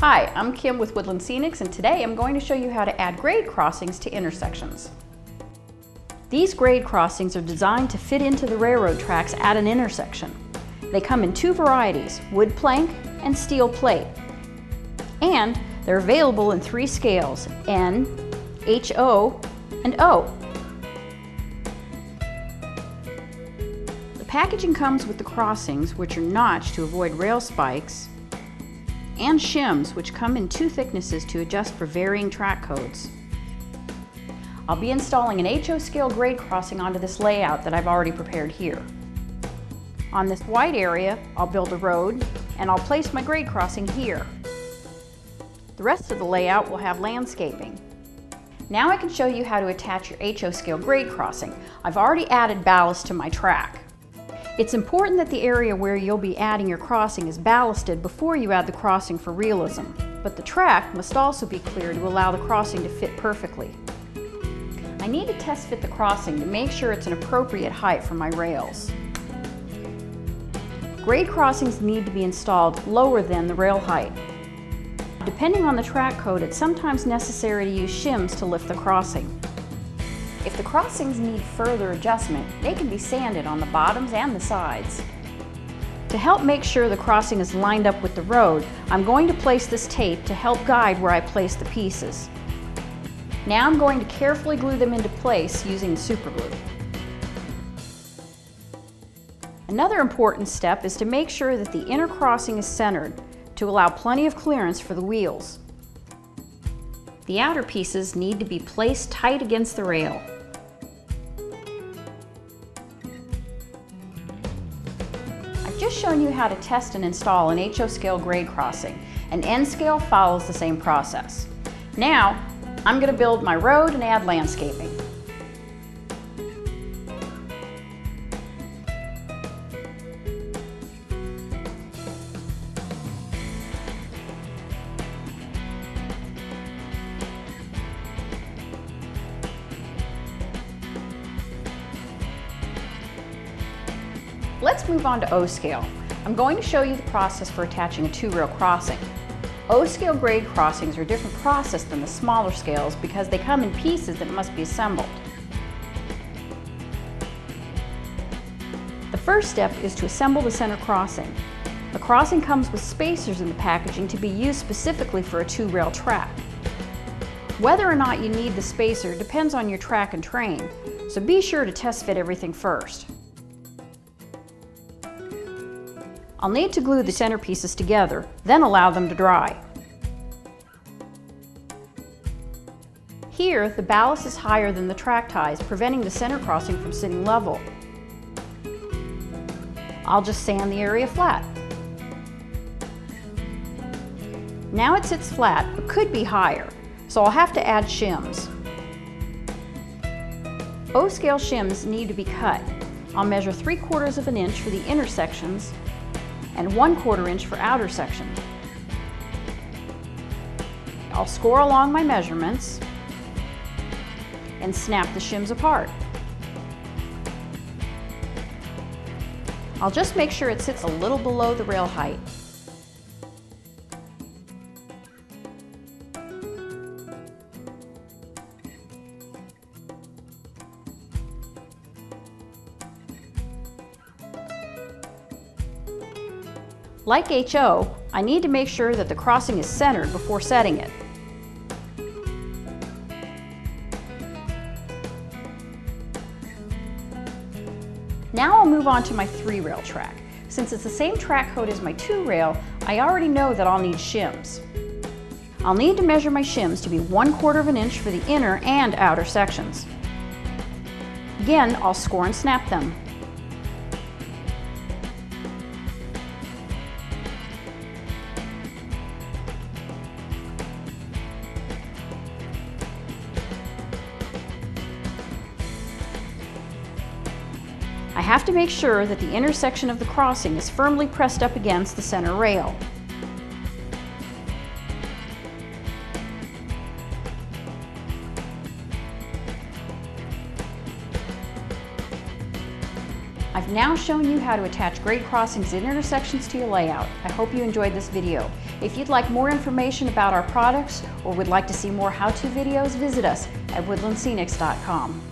Hi, I'm Kim with Woodland Scenics, and today I'm going to show you how to add grade crossings to intersections. These grade crossings are designed to fit into the railroad tracks at an intersection. They come in two varieties, wood plank and steel plate. And they're available in three scales, N, HO, and O. The packaging comes with the crossings, which are notched to avoid rail spikes, and shims, which come in two thicknesses to adjust for varying track codes. I'll be installing an HO scale grade crossing onto this layout that I've already prepared here. On this white area, I'll build a road, and I'll place my grade crossing here. The rest of the layout will have landscaping. Now I can show you how to attach your HO scale grade crossing. I've already added ballast to my track. It's important that the area where you'll be adding your crossing is ballasted before you add the crossing for realism, but the track must also be clear to allow the crossing to fit perfectly. I need to test fit the crossing to make sure it's an appropriate height for my rails. Grade crossings need to be installed lower than the rail height. Depending on the track code, it's sometimes necessary to use shims to lift the crossing. If the crossings need further adjustment, they can be sanded on the bottoms and the sides. To help make sure the crossing is lined up with the road, I'm going to place this tape to help guide where I place the pieces. Now I'm going to carefully glue them into place using superglue. Another important step is to make sure that the inner crossing is centered to allow plenty of clearance for the wheels. The outer pieces need to be placed tight against the rail. I've just shown you how to test and install an HO scale grade crossing. An N scale follows the same process. Now, I'm going to build my road and add landscaping. Let's move on to O scale. I'm going to show you the process for attaching a two-rail crossing. O scale grade crossings are a different process than the smaller scales because they come in pieces that must be assembled. The first step is to assemble the center crossing. The crossing comes with spacers in the packaging to be used specifically for a two-rail track. Whether or not you need the spacer depends on your track and train, so be sure to test fit everything first. I'll need to glue the center pieces together, then allow them to dry. Here, the ballast is higher than the track ties, preventing the center crossing from sitting level. I'll just sand the area flat. Now it sits flat, but could be higher, so I'll have to add shims. O-scale shims need to be cut. I'll measure 3/4 of an inch for the intersections and 1/4 inch for outer section. I'll score along my measurements and snap the shims apart. I'll just make sure it sits a little below the rail height. Like HO, I need to make sure that the crossing is centered before setting it. Now I'll move on to my three-rail track. Since it's the same track code as my two-rail, I already know that I'll need shims. I'll need to measure my shims to be 1/4 of an inch for the inner and outer sections. Again, I'll score and snap them. I have to make sure that the intersection of the crossing is firmly pressed up against the center rail. I I've now shown you how to attach grade crossings and intersections to your layout. I hope you enjoyed this video. If you'd like more information about our products or would like to see more how-to videos, visit us at woodlandscenics.com.